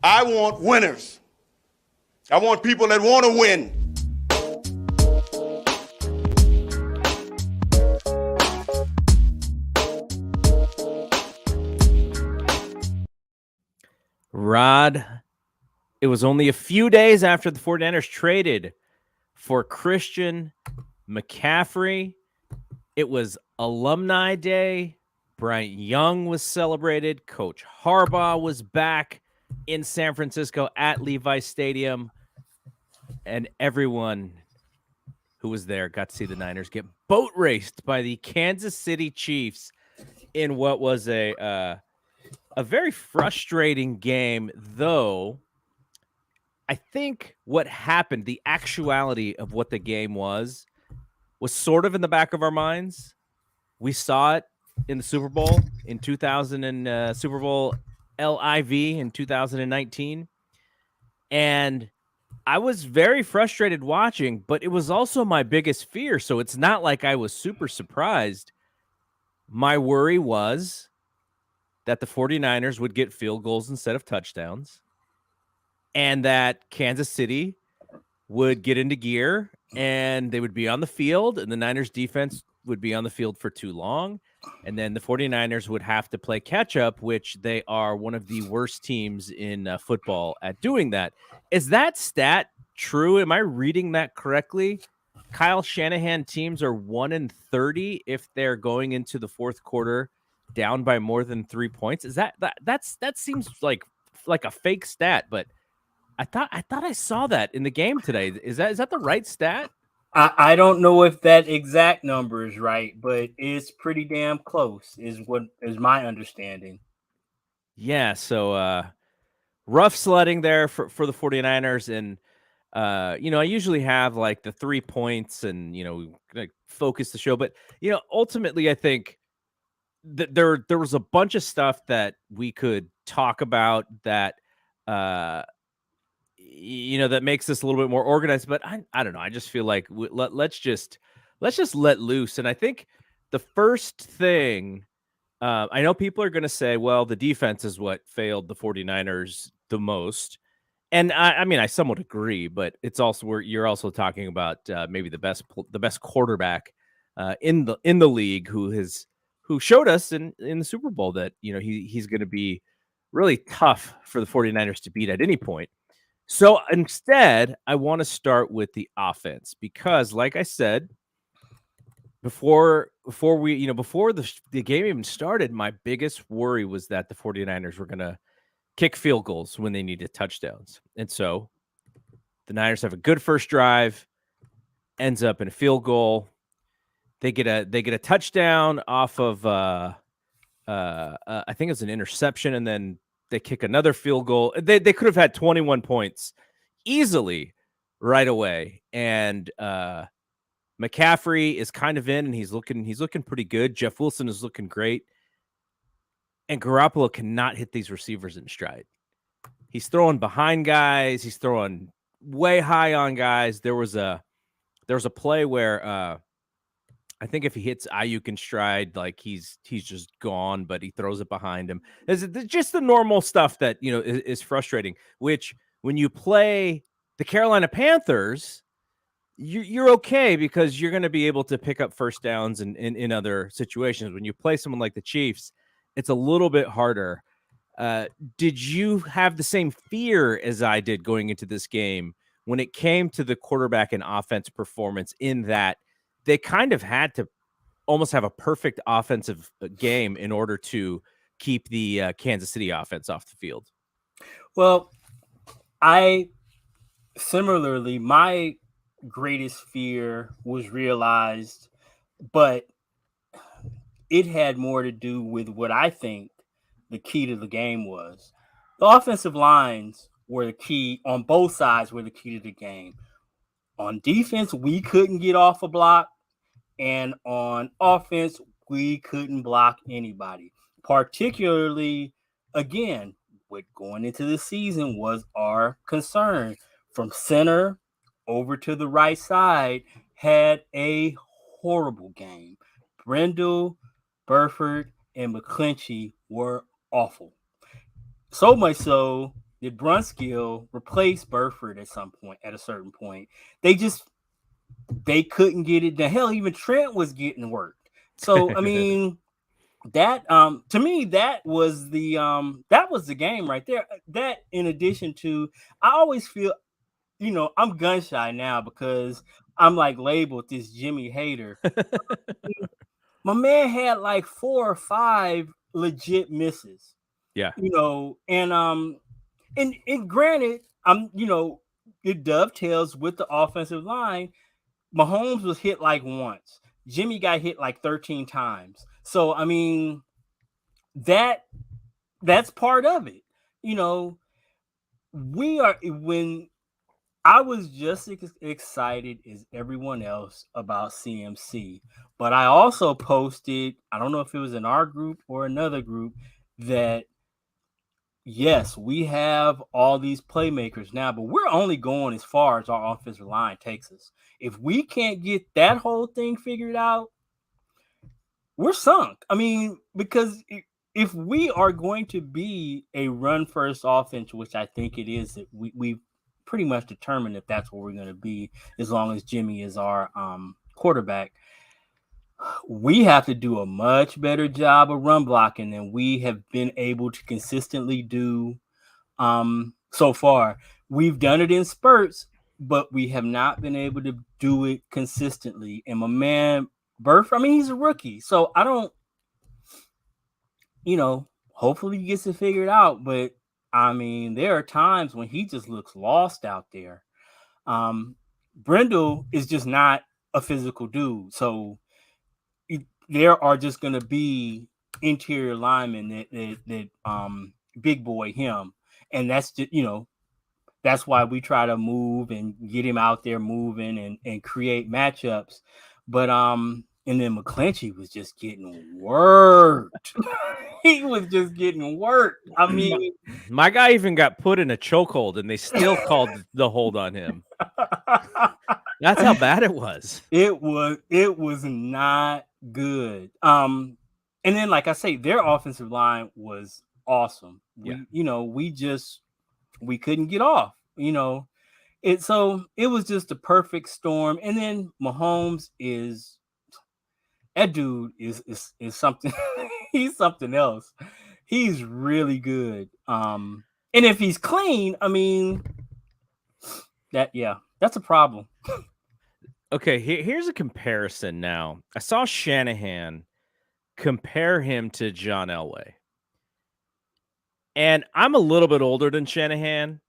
I want winners. I want people that want to win. Rod, it was only a few days after the 49ers traded for Christian McCaffrey. It was Alumni Day. Bryant Young was celebrated. Coach Harbaugh was back in San Francisco at Levi Stadium. And everyone who was there got to see the Niners get boat raced by the Kansas City Chiefs in what was a very frustrating game, though. I think what happened, the actuality of what the game was sort of in the back of our minds. We saw it in the Super Bowl in 2000 and Super Bowl LIV in 2019. And I was very frustrated watching, but it was also my biggest fear. So it's not like I was super surprised. My worry was that the 49ers would get field goals instead of touchdowns, and that Kansas City would get into gear and they would be on the field, and the Niners defense would be on the field for too long. And then the 49ers would have to play catch up, which they are one of the worst teams in football at doing that. Is that stat true? Am I reading that correctly? Kyle Shanahan teams are 1-30 if they're going into the fourth quarter down by more than 3 points. Is that seems like a fake stat, but I thought I saw that in the game today. Is that the right stat? I don't know if that exact number is right, but it's pretty damn close, is what is my understanding. Yeah, so rough sledding there for the 49ers. And I usually have like the 3 points and like focus the show, but ultimately I think that there was a bunch of stuff that we could talk about that that makes this a little bit more organized. But I don't know. I just feel like let's just let loose. And I think the first thing, I know people are going to say, well, the defense is what failed the 49ers the most. And I mean, I somewhat agree, but it's also where you're also talking about maybe the best quarterback in the league who showed us in the Super Bowl that he's going to be really tough for the 49ers to beat at any point. So instead, I want to start with the offense because, like I said, before the game even started, my biggest worry was that the 49ers were going to kick field goals when they needed touchdowns. And so the Niners have a good first drive, ends up in a field goal. They get a touchdown off of I think it's an interception, and then they kick another field goal. They could have had 21 points easily right away. And McCaffrey is kind of in, and he's looking pretty good. Jeff Wilson is looking great. And Garoppolo cannot hit these receivers in stride. He's throwing behind guys. He's throwing way high on guys. There was a play where I think if he hits Ayuk in stride, like he's just gone, but he throws it behind him. It's just the normal stuff that is frustrating. Which when you play the Carolina Panthers, you're okay because you're going to be able to pick up first downs in other situations. When you play someone like the Chiefs, it's a little bit harder. Did you have the same fear as I did going into this game when it came to the quarterback and offense performance, in that they kind of had to almost have a perfect offensive game in order to keep the Kansas City offense off the field? Well, similarly, my greatest fear was realized, but it had more to do with what I think the key to the game was. The offensive lines were the key on both sides, were the key to the game. On defense, we couldn't get off a block, and on offense, we couldn't block anybody. Particularly, again, what going into the season was our concern. From center over to the right side, had a horrible game. Brendel, Burford, and McClinchy were awful. So much so did Brunskill replace Burford at a certain point. They couldn't get it. The hell, even Trent was getting worked. So I mean, that to me that was the game right there. That in addition to, I always feel, I'm gun shy now because I'm like labeled this Jimmy hater. My man had like 4 or 5 legit misses. Yeah. And granted, it dovetails with the offensive line. Mahomes was hit like once. Jimmy got hit like 13 times. So I mean, that's part of it. When I was just excited as everyone else about CMC, but I also posted, I don't know if it was in our group or another group, that yes, we have all these playmakers now, but we're only going as far as our offensive line takes us. If we can't get that whole thing figured out, we're sunk. I mean, because if we are going to be a run-first offense, which I think it is, that we pretty much determined that that's what we're going to be as long as Jimmy is our quarterback, we have to do a much better job of run blocking than we have been able to consistently do so far. We've done it in spurts, but we have not been able to do it consistently. And my man Burford, I mean, he's a rookie, so I don't, hopefully he gets it figured out. But I mean, there are times when he just looks lost out there. Brindle is just not a physical dude, so there are just going to be interior linemen that big boy him, and that's just, that's why we try to move and get him out there moving and create matchups. But and then McClinchy was just getting worked. He was just getting worked. I mean, my guy even got put in a chokehold, and they still called the hold on him. That's how bad it was. It was not good. And then, like I say, their offensive line was awesome. We couldn't get off. So it was just a perfect storm. And then Mahomes that dude is something. He's something else. He's really good. And if he's clean, I mean, that's a problem. Okay, here's a comparison now. I saw Shanahan compare him to John Elway. And I'm a little bit older than Shanahan.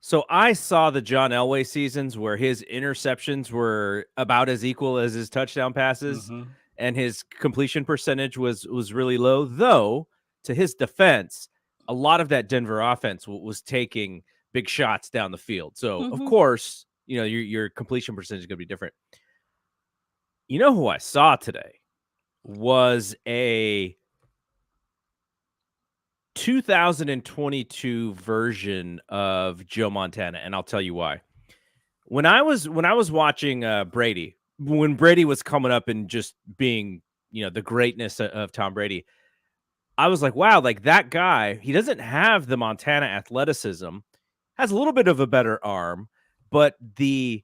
So I saw the John Elway seasons where his interceptions were about as equal as his touchdown passes, and his completion percentage was really low. Though, to his defense, a lot of that Denver offense was taking big shots down the field. So, of course, your completion percentage is going to be different. You know who I saw today was a 2022 version of Joe Montana, and I'll tell you why. When I was watching Brady, when Brady was coming up and just being, the greatness of Tom Brady, I was like, wow, like that guy, he doesn't have the Montana athleticism, has a little bit of a better arm, but the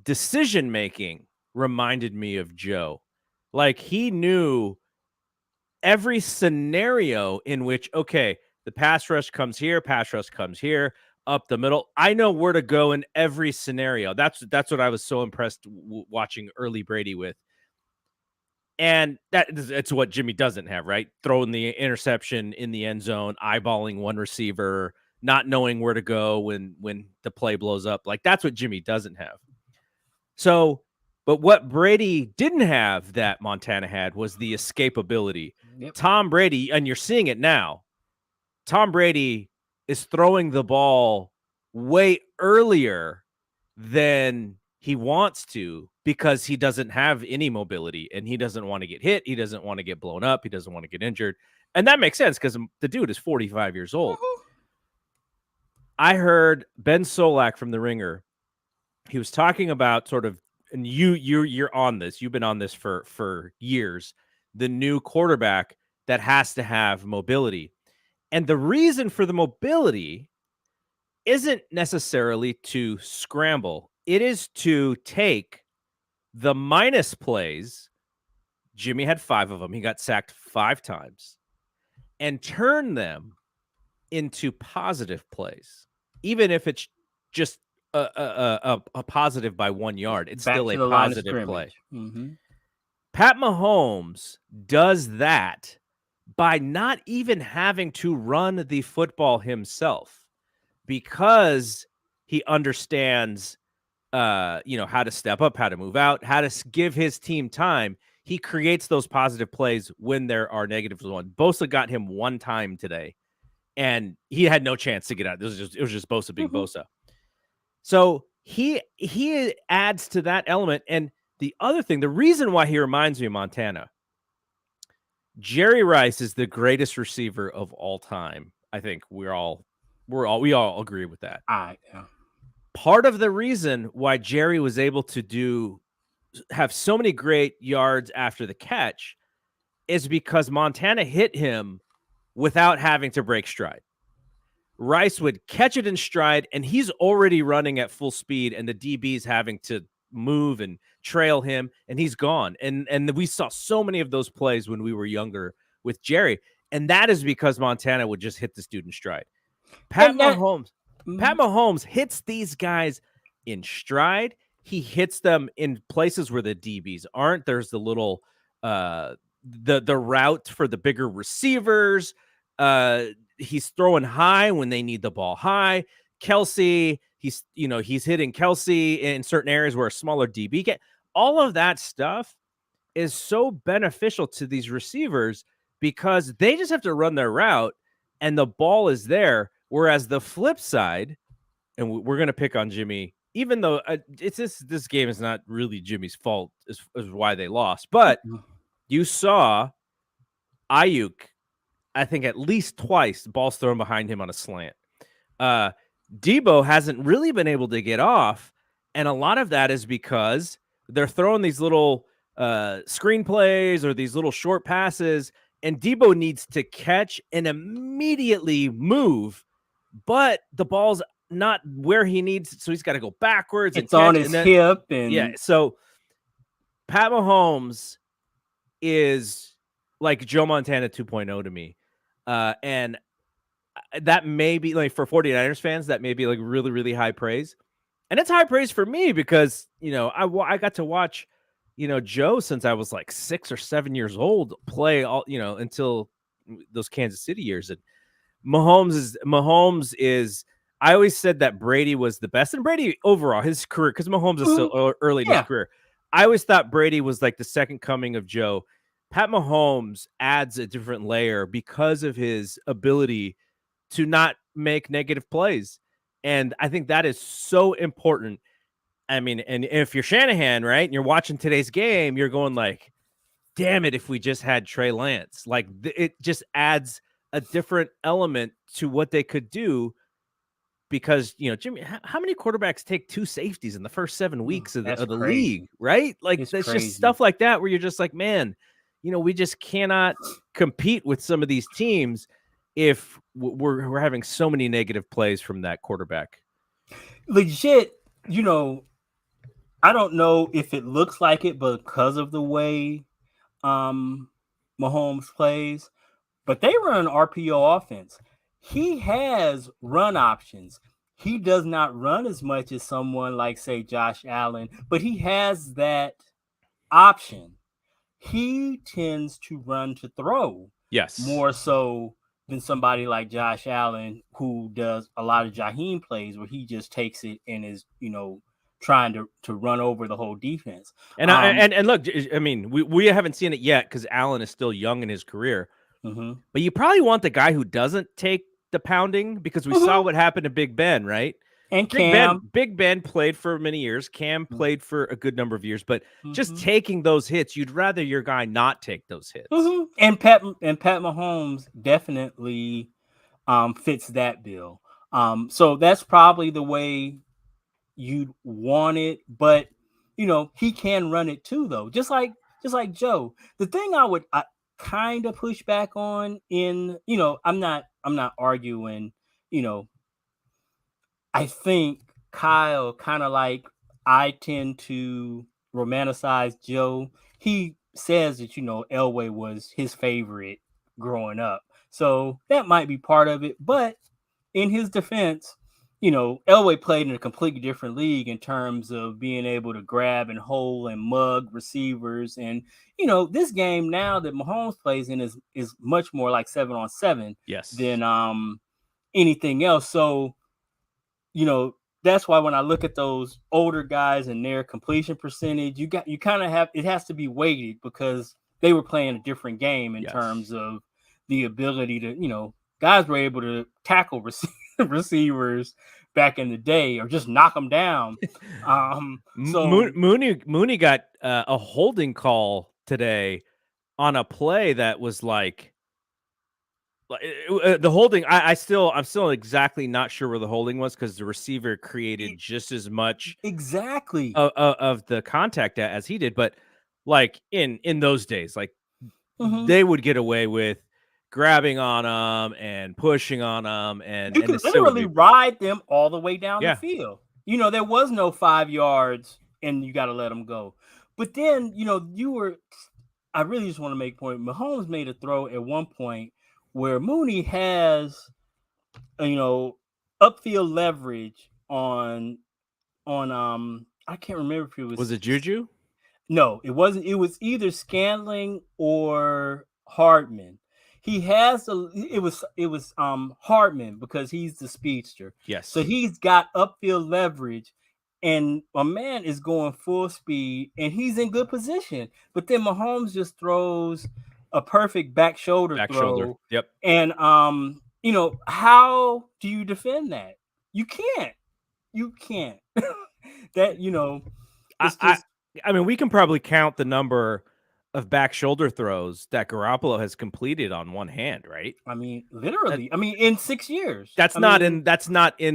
decision making reminded me of Joe. Like, he knew every scenario in which, okay, the pass rush comes here, up the middle. I know where to go in every scenario. That's what I was so impressed watching early Brady with. And it's what Jimmy doesn't have, right? Throwing the interception in the end zone, eyeballing one receiver, not knowing where to go when the play blows up. Like, that's what Jimmy doesn't have. So, but what Brady didn't have that Montana had was the escapability. Yep. Tom Brady, and you're seeing it now, Tom Brady is throwing the ball way earlier than he wants to because he doesn't have any mobility and he doesn't want to get hit. He doesn't want to get blown up. He doesn't want to get injured. And that makes sense because the dude is 45 years old. I heard Ben Solak from The Ringer. He was talking about sort of, and you're on this. You've been on this for years. The new quarterback that has to have mobility. And the reason for the mobility isn't necessarily to scramble. It is to take the minus plays. Jimmy had 5 of them. He got sacked 5 times, and turn them into positive plays. Even if it's just a positive by 1 yard, it's Back still to a the line of positive play. scrimmage. Pat Mahomes does that by not even having to run the football himself, because he understands how to step up, how to move out, how to give his team time. He creates those positive plays when there are negatives. Bosa got him 1 time today, and he had no chance to get out. It was just Bosa being Bosa. So he adds to that element. And the other thing, the reason why he reminds me of Montana, Jerry Rice is the greatest receiver of all time. I think we all agree with that. Yeah. Part of the reason why Jerry was able to have so many great yards after the catch is because Montana hit him without having to break stride. Rice would catch it in stride, and he's already running at full speed, and the DB's having to move and trail him, and he's gone. And we saw so many of those plays when we were younger with Jerry, and that is because Montana would just hit this dude in stride. Pat Mahomes hits these guys in stride. He hits them in places where the DBs aren't. There's the little the route for the bigger receivers. He's throwing high when they need the ball high. Kelsey, he's hitting Kelsey in certain areas where a smaller DB can. All of that stuff is so beneficial to these receivers because they just have to run their route and the ball is there. Whereas the flip side, and we're going to pick on Jimmy, even though this game is not really Jimmy's fault is why they lost. But you saw Ayuk, I think at least twice, balls thrown behind him on a slant. Debo hasn't really been able to get off, and a lot of that is because they're throwing these little screen plays or these little short passes, and Debo needs to catch and immediately move, but the ball's not where he needs, so he's got to go backwards. It's on his hip. So Pat Mahomes is like Joe Montana 2.0 to me. And that may be like for 49ers fans, that may be like really, really high praise. And it's high praise for me because, I got to watch, Joe since I was like 6 or 7 years old play all, until those Kansas City years. And Mahomes is, I always said that Brady was the best, and Brady overall his career, because Mahomes is still early in his career. I always thought Brady was like the second coming of Joe. Pat Mahomes adds a different layer because of his ability to not make negative plays. And I think that is so important. I mean, and if you're Shanahan, right, and you're watching today's game, you're going like, damn it, if we just had Trey Lance. Like, it just adds a different element to what they could do because, Jimmy, how many quarterbacks take 2 safeties in the first 7 weeks of the league, right? Like, that's just stuff like that where you're just like, man, we just cannot compete with some of these teams if we're having so many negative plays from that quarterback. Legit, I don't know if it looks like it because of the way Mahomes plays, but they run an RPO offense. He has run options. He does not run as much as someone like, say, Josh Allen, but he has that option. He tends to run to throw. Yes. More so than somebody like Josh Allen, who does a lot of Jaheim plays where he just takes it and is, trying to run over the whole defense. And and look, I mean, we haven't seen it yet because Allen is still young in his career. But you probably want the guy who doesn't take the pounding because we saw what happened to Big Ben, right? And Cam. Big Ben played for many years. Cam played for a good number of years, but just taking those hits, you'd rather your guy not take those hits. And Pat Mahomes definitely fits that bill. So that's probably the way you'd want it, but he can run it too, though. Just like Joe. The thing I kind of push back on I'm not arguing, I think Kyle, kind of like I tend to romanticize Joe. He says that, Elway was his favorite growing up. So that might be part of it. But in his defense, Elway played in a completely different league in terms of being able to grab and hold and mug receivers. And, this game now that Mahomes plays in is much more like 7-on-7 Yes. than anything else. So, that's why when I look at those older guys and their completion percentage, you kind of have, it has to be weighted because they were playing a different game in terms of the ability to, guys were able to tackle receivers back in the day or just knock them down. So Mooney got a holding call today on a play that was like the holding. I'm still exactly not sure where the holding was because the receiver created just as much exactly of the contact as he did. But like in those days, like Mhm. they would get away with grabbing on them and pushing on them, and you and could it still would literally be, ride them all the way down the yeah. field. There was no 5 yards and you got to let them go. But then, I really just want to make a point. Mahomes made a throw at one point where Mooney has, upfield leverage on I can't remember if it Was it Juju? No, it wasn't. It was either Scantling or Hardman. He has it was Hardman because he's the speedster. Yes. So he's got upfield leverage, and a man is going full speed and he's in good position. But then Mahomes just throws a perfect back shoulder throw. Yep. And how do you defend that? You can't. You can't. That it's just I mean, we can probably count the number of back shoulder throws that Garoppolo has completed on one hand, right? I mean, literally. In 6 years. That's not in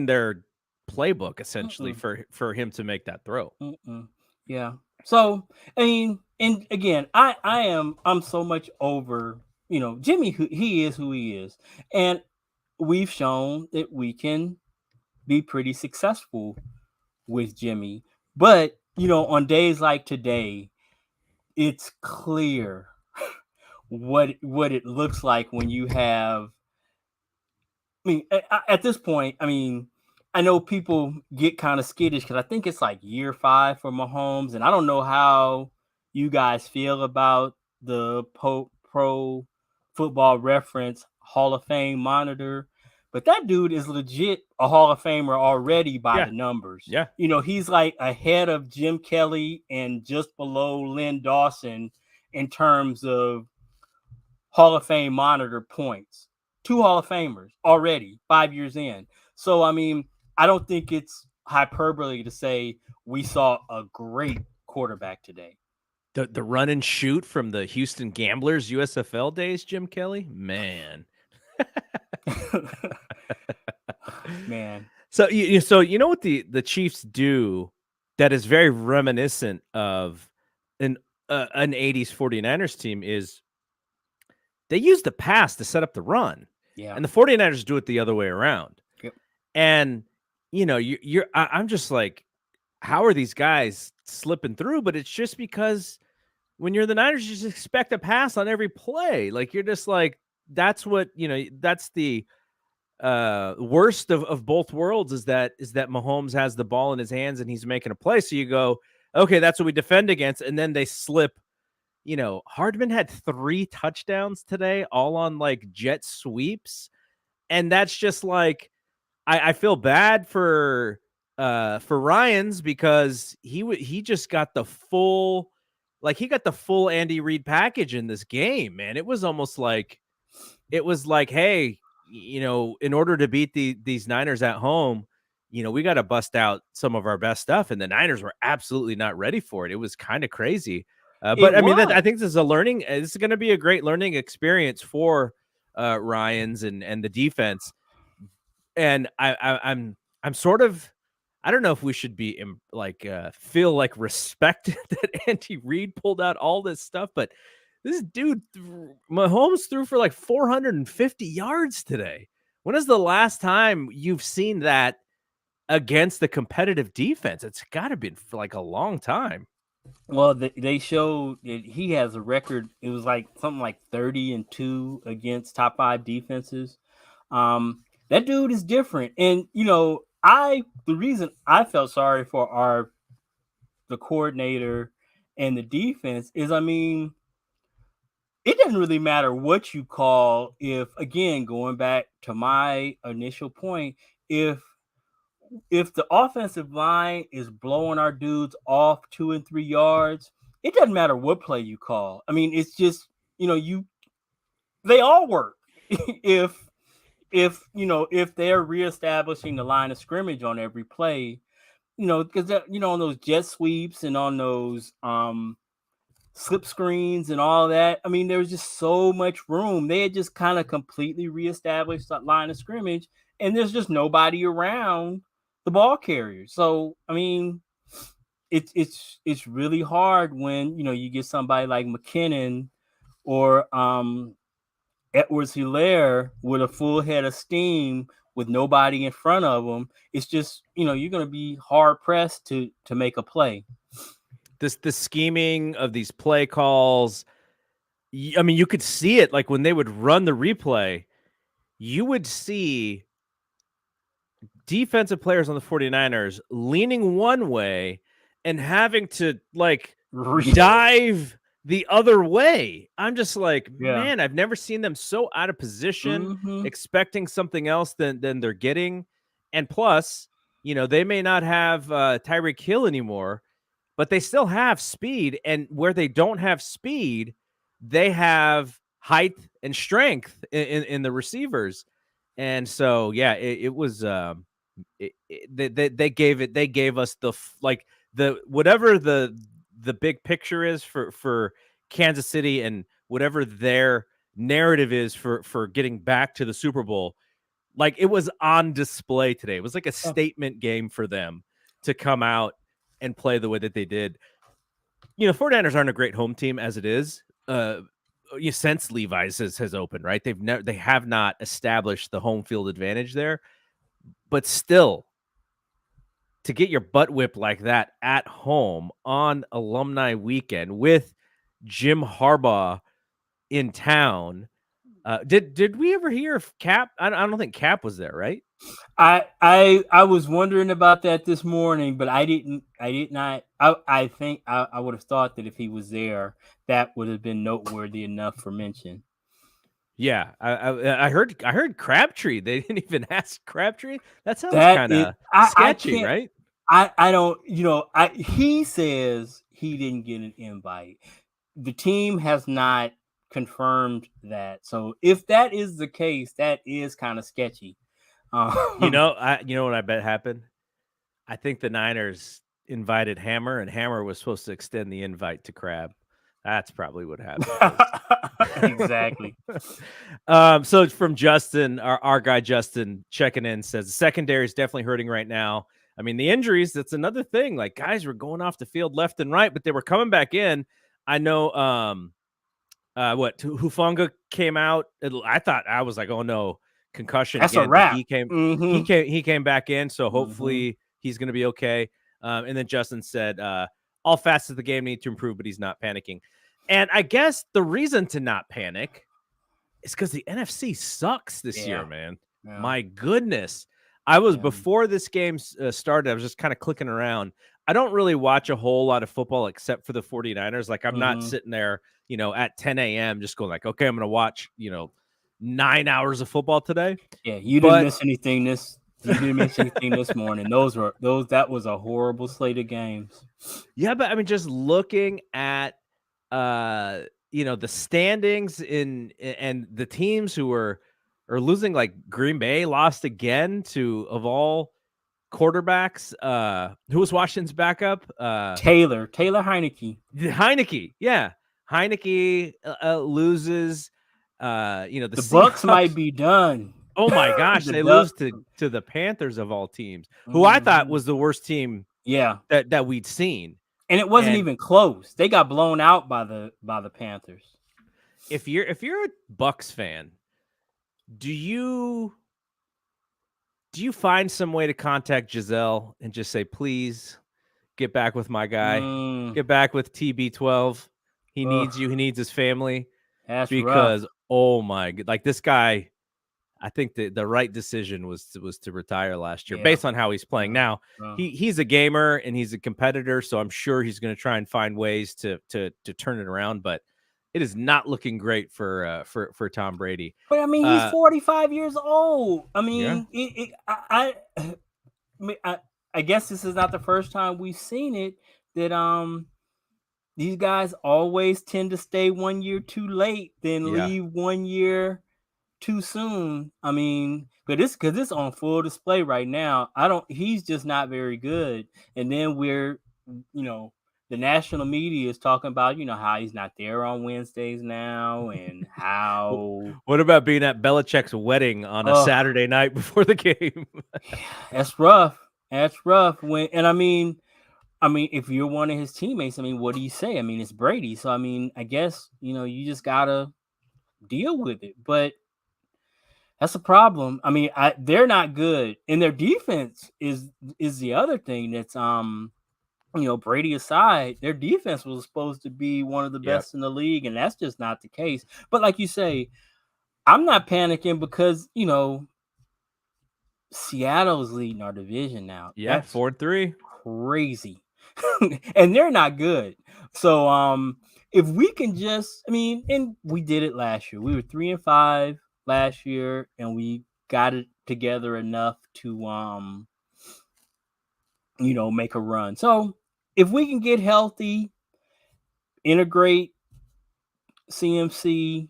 their playbook essentially Mm-mm. for him to make that throw. Mm-mm. Yeah. So, and again, I'm so much over, Jimmy, he is who he is. And we've shown that we can be pretty successful with Jimmy. But, on days like today, it's clear what it looks like when you have. At this point, I know people get kind of skittish because I think it's like year 5 for Mahomes, and I don't know how you guys feel about the Pro Football Reference Hall of Fame monitor, but that dude is legit a Hall of Famer already by the numbers. Yeah. He's like ahead of Jim Kelly and just below Lynn Dawson in terms of Hall of Fame monitor points. 2 Hall of Famers already 5 years in. So, I don't think it's hyperbole to say we saw a great quarterback today. The run and shoot from the Houston Gamblers USFL days, Jim Kelly, man. Man. So you know what the Chiefs do that is very reminiscent of an 80s 49ers team is they use the pass to set up the run. Yeah. And the 49ers do it the other way around. Yep. And I'm just like, how are these guys slipping through? But it's just because when you're the Niners, you just expect a pass on every play. Like you're just like, that's what, that's the worst of both worlds is that Mahomes has the ball in his hands and he's making a play. So you go, okay, that's what we defend against. And then they slip. Hardman had 3 touchdowns today, all on like jet sweeps. And that's just like, I feel bad for Ryans because he just got the full, he got the full Andy Reid package in this game, man. It was almost like, hey, in order to beat these Niners at home, we got to bust out some of our best stuff. And the Niners were absolutely not ready for it. It was kind of crazy. But I think this is this is going to be a great learning experience for Ryans and the defense. And I'm sort of, I don't know if we should be feel like respected that Andy Reid pulled out all this stuff, but this dude, Mahomes threw for like 450 yards today. When is the last time you've seen that against the competitive defense. It's got to be for like a long time. Well, they showed that he has a record. It was like something like 30-2 against top 5 defenses. That dude is different. And, the reason I felt sorry for the coordinator and the defense is, it doesn't really matter what you call if, again, going back to my initial point, if the offensive line is blowing our dudes off 2 and 3 yards, it doesn't matter what play you call. It's just, they all work. if they're reestablishing the line of scrimmage on every play, because on those jet sweeps and on those slip screens and all that, there was just so much room. They had just kind of completely reestablished that line of scrimmage, and there's just nobody around the ball carrier. So it's really hard when you get somebody like McKinnon or Edwards-Helaire with a full head of steam with nobody in front of them. It's just you're going to be hard pressed to make a play. The scheming of these play calls, you could see it. Like when they would run the replay, you would see defensive players on the 49ers leaning one way and having to dive the other way. I'm just like, man, I've never seen them so out of position, expecting something else than they're getting. And plus, they may not have Tyreek Hill anymore, but they still have speed. And where they don't have speed, they have height and strength in the receivers. And so, yeah, it was they gave us whatever the big picture is for Kansas City and whatever their narrative is for getting back to the Super Bowl. Like it was on display today. It was like a statement game for them to come out and play the way that they did. 49ers aren't a great home team as it is. Since Levi's has opened, right? They have not established the home field advantage there, but still, to get your butt whipped like that at home on alumni weekend with Jim Harbaugh in town. Did we ever hear of Cap? I don't think Cap was there, right? I was wondering about that this morning, but I did not. I think I would have thought that if he was there, that would have been noteworthy enough for mention. Yeah, I heard Crabtree. They didn't even ask Crabtree. That sounds kind of sketchy, right? I don't. He says he didn't get an invite. The team has not confirmed that. So if that is the case, that is kind of sketchy. You know what I bet happened? I think the Niners invited Hammer, and Hammer was supposed to extend the invite to Crab. That's probably what happened. Exactly. So from Justin, our guy Justin checking in says the secondary is definitely hurting right now. The injuries, that's another thing. Like guys were going off the field left and right, but they were coming back in. I know Hufanga came out. I was like, oh no, concussion. That's again. A wrap. He came back in, so hopefully he's going to be okay. And then Justin said, all facets of the game need to improve, but he's not panicking. And I guess the reason to not panic is because the NFC sucks this year, man. Yeah. My goodness. I was before this game started, I was just kind of clicking around. I don't really watch a whole lot of football except for the 49ers. Like I'm not sitting there, at 10 a.m. just going like, okay, I'm going to watch, 9 hours of football today. Yeah. You didn't miss anything this morning. That was a horrible slate of games. Yeah. But just looking at, the standings and the teams who are losing, like Green Bay lost again to, of all quarterbacks, who was Washington's backup? Taylor Heineke. Yeah. Heineke loses. The Bucks might be done. Oh my gosh, they lose to the Panthers of all teams, who I thought was the worst team that we'd seen. And it wasn't even close. They got blown out by the Panthers. If you're a Bucks fan, do you Do you find some way to contact Giselle and just say, please get back with my guy, get back with TB12? He needs you. He needs his family. That's because rough. oh my, like this guy, I think the right decision was to retire last year based on how he's playing now. He's a gamer and he's a competitor, so I'm sure he's going to try and find ways to turn it around. But it is not looking great for Tom Brady. But I mean, he's 45 years old. I mean, I guess this is not the first time we've seen it that these guys always tend to stay 1 year too late, then leave 1 year too soon. I mean, because it's on full display right now. He's just not very good. And then the national media is talking about, how he's not there on Wednesdays now and how. What about being at Belichick's wedding on a Saturday night before the game? That's rough. That's rough. I mean, if you're one of his teammates, I mean, what do you say? I mean, it's Brady. So, I mean, I guess, you just got to deal with it. But that's a problem. I mean, they're not good. And their defense is the other thing that's, Brady aside, their defense was supposed to be one of the best in the league. And that's just not the case. But like you say, I'm not panicking because, Seattle's leading our division now. Yeah, 4-3. Crazy. And they're not good. So if we can just, and we did it last year. We were 3-5 last year, and we got it together enough to make a run. So if we can get healthy, integrate CMC,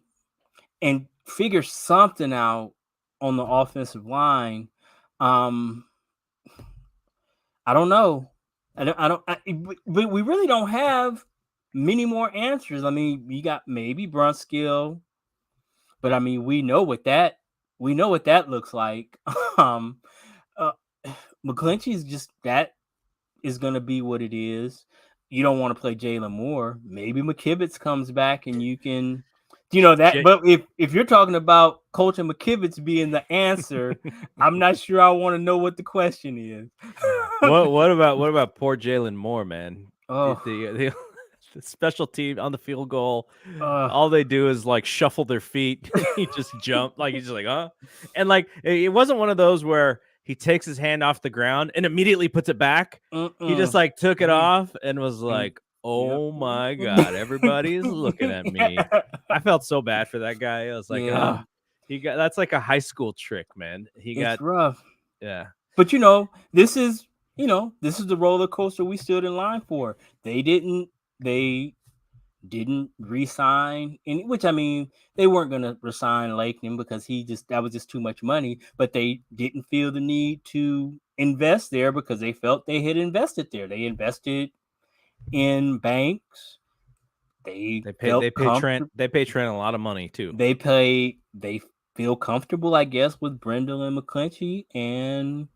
and figure something out on the offensive line, I don't know. But we really don't have many more answers. I mean, you got maybe Brunskill, but I mean, we know what that looks like. McClinchy's just, that is going to be what it is. You don't want to play Jalen Moore. Maybe McKivitz comes back and you can, that. But if you're talking about Coach and McKivitz being the answer, I'm not sure I want to know what the question is. What about poor Jalen Moore, man? The special team on the field goal, all they do is like shuffle their feet. He just jumped, like he's just like, huh? And like it wasn't one of those where he takes his hand off the ground and immediately puts it back. He just like took it off and was like, oh my God, everybody's looking at me. I felt so bad for that guy. I was like, that's like a high school trick, man. It's rough. Yeah. But this is the roller coaster we stood in line for. They didn't re-sign, which I mean, they weren't going to resign Lakeman because that was just too much money. But they didn't feel the need to invest there because they felt they had invested there. They invested in Banks. They pay Trent a lot of money too. They feel comfortable, I guess, with Brendel and McClinchy, and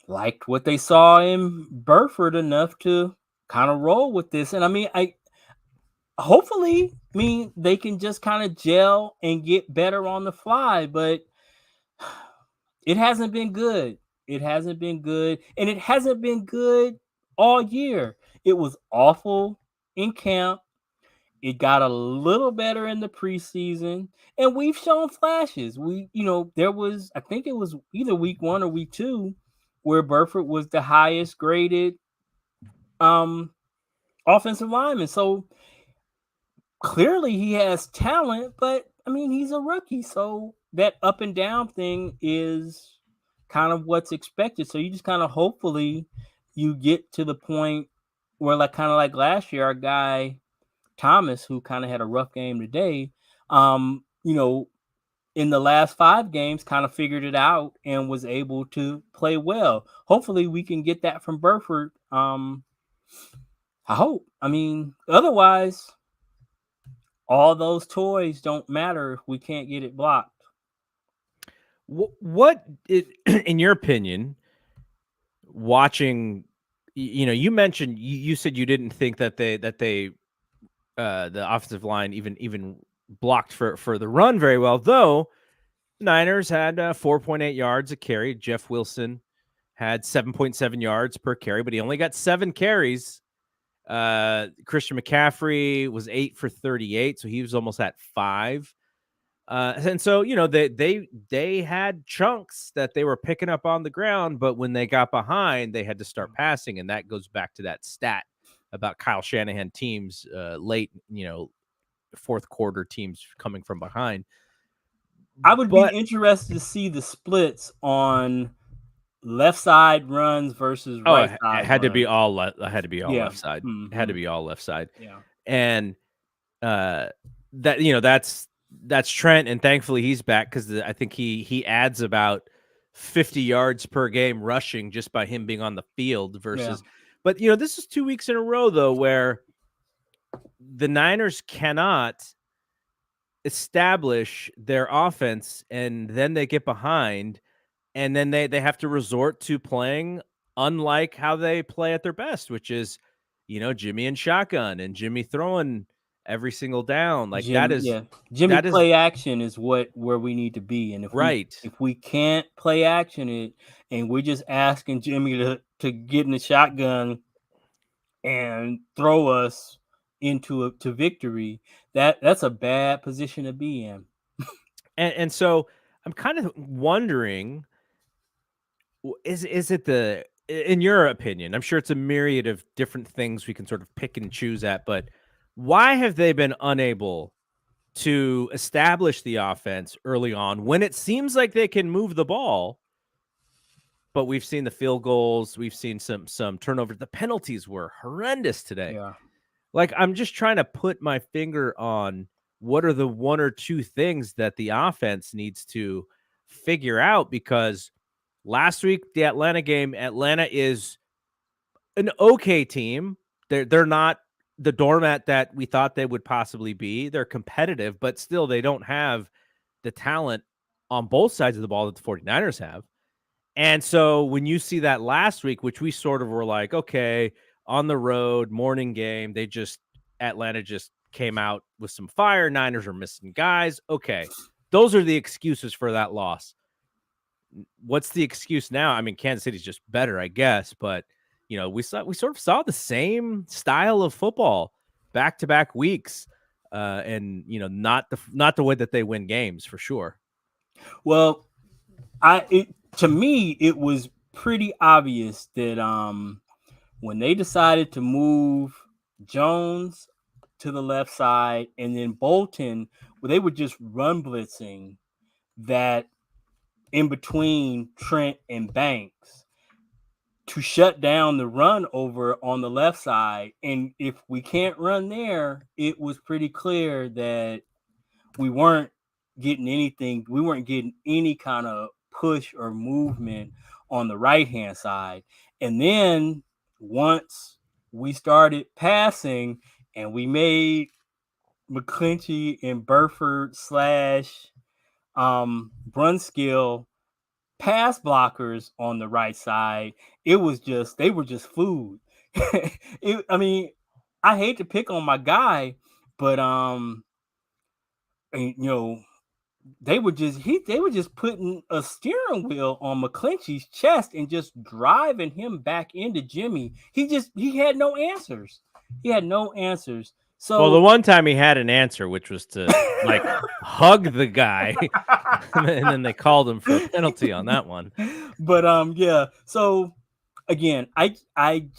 liked what they saw in Burford enough to kind of roll with this. And I mean, hopefully, they can just kind of gel and get better on the fly, but it hasn't been good. It hasn't been good, and it hasn't been good all year. It was awful in camp. It got a little better in the preseason, and we've shown flashes. There was, I think it was either week 1 or week 2, where Burford was the highest graded offensive lineman. So clearly he has talent, but I mean, he's a rookie. So that up and down thing is kind of what's expected. So you just kind of, hopefully you get to the point where, like, kind of like last year, our guy Thomas, who kind of had a rough game today, in the last 5 games kind of figured it out and was able to play well. Hopefully we can get that from Burford. I hope. I mean, otherwise, all those toys don't matter if we can't get it blocked. What, in your opinion, watching, you mentioned, you said you didn't think that they the offensive line even blocked for the run very well, though Niners had 4.8 yards a carry. Jeff Wilson had 7.7 yards per carry, but he only got 7 carries. Christian McCaffrey was 8 for 38, so he was almost at 5. And so, they had chunks that they were picking up on the ground, but when they got behind, they had to start passing, and that goes back to that stat about Kyle Shanahan teams late, fourth quarter teams coming from behind. I would be interested to see the splits on left side runs versus right side. It had to be runs. all left side. Mm-hmm. It had to be all left side. Yeah. And that's Trent, and thankfully he's back because I think he adds about 50 yards per game rushing just by him being on the field versus. But this is 2 weeks in a row though where the Niners cannot establish their offense, and then they get behind, and then they have to resort to playing unlike how they play at their best, which is Jimmy and shotgun and Jimmy throwing every single down. Like Jimmy play action is where we need to be. And if we can't play action and we're just asking Jimmy to get in the shotgun and throw us to victory, that's a bad position to be in. And so I'm kind of wondering, is it in your opinion, I'm sure it's a myriad of different things we can sort of pick and choose at, but why have they been unable to establish the offense early on when it seems like they can move the ball? But we've seen the field goals, we've seen some turnovers. The penalties were horrendous today. Yeah. Like, I'm just trying to put my finger on what are the one or two things that the offense needs to figure out, because last week, the Atlanta game, Atlanta is an okay team. They're not the doormat that we thought they would possibly be. They're competitive, but still they don't have the talent on both sides of the ball that the 49ers have. And so when you see that last week, which we sort of were like, okay, on the road, morning game, Atlanta just came out with some fire. Niners are missing guys. Okay. Those are the excuses for that loss. What's the excuse now? I mean, Kansas City's just better, I guess, but we sort of saw the same style of football back-to-back weeks, and not the way that they win games for sure. Well, to me, it was pretty obvious that when they decided to move Jones to the left side and then Bolton, they were just run blitzing that in between Trent and Banks to shut down the run over on the left side. And if we can't run there, it was pretty clear that we weren't getting anything. We weren't getting any kind of push or movement on the right-hand side. And then once we started passing and we made McClinchy and Burford / Brunskill pass blockers on the right side, they were just food. I mean, I hate to pick on my guy, but they were just putting a steering wheel on McClinchy's chest and just driving him back into Jimmy. He had no answers. So, well, the one time he had an answer, which was to like hug the guy, and then they called him for a penalty on that one. But yeah. So again, I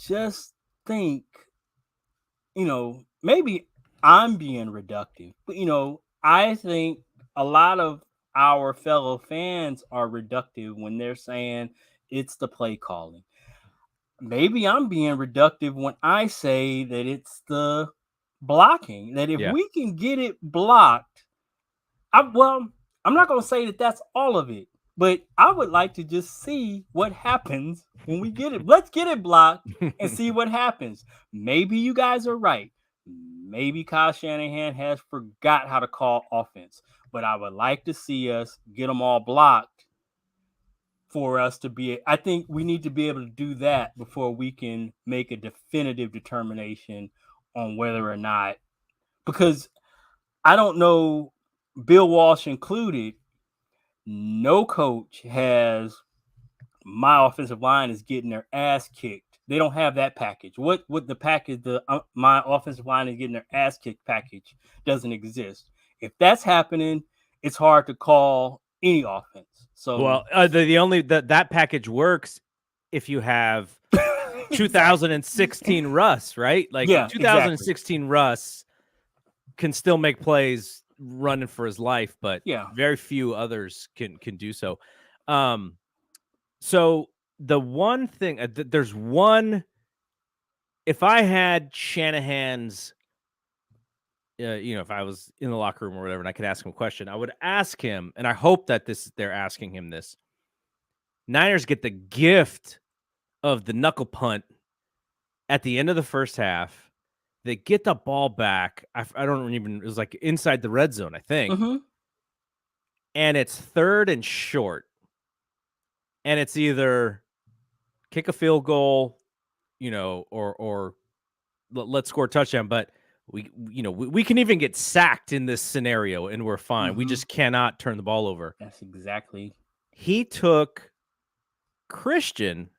just think, maybe I'm being reductive, but I think a lot of our fellow fans are reductive when they're saying it's the play calling. Maybe I'm being reductive when I say that it's the blocking, that if we can get it blocked, I'm not going to say that that's all of it, but I would like to just see what happens when we get it. Let's get it blocked and see what happens. Maybe you guys are right. Maybe Kyle Shanahan has forgot how to call offense, but I would like to see us get them all blocked for us to be. I think we need to be able to do that before we can make a definitive determination on whether or not, because I don't know, Bill Walsh included, No coach has my offensive line is getting their ass kicked. They don't have that package. What the package my offensive line is getting their ass kicked package doesn't exist. If that's happening, it's hard to call any offense. So Well, the only that package works if you have 2016 Russ, right? Like Yeah, 2016 Russ can still make plays running for his life, but Yeah. very few others can do so. So the one thing, there's one. If I had Shanahan's, if I was in the locker room or whatever, and I could ask him a question, I would ask him, and I hope that they're asking him this. Niners get the gift of the knuckle punt at the end of the first half. They get the ball back. I don't even, it was like inside the red zone, I think. Mm-hmm. And it's 3rd and short. And it's either kick a field goal, or let's score a touchdown. But we can even get sacked in this scenario and we're fine. Mm-hmm. We just cannot turn the ball over. That's exactly. He took Christian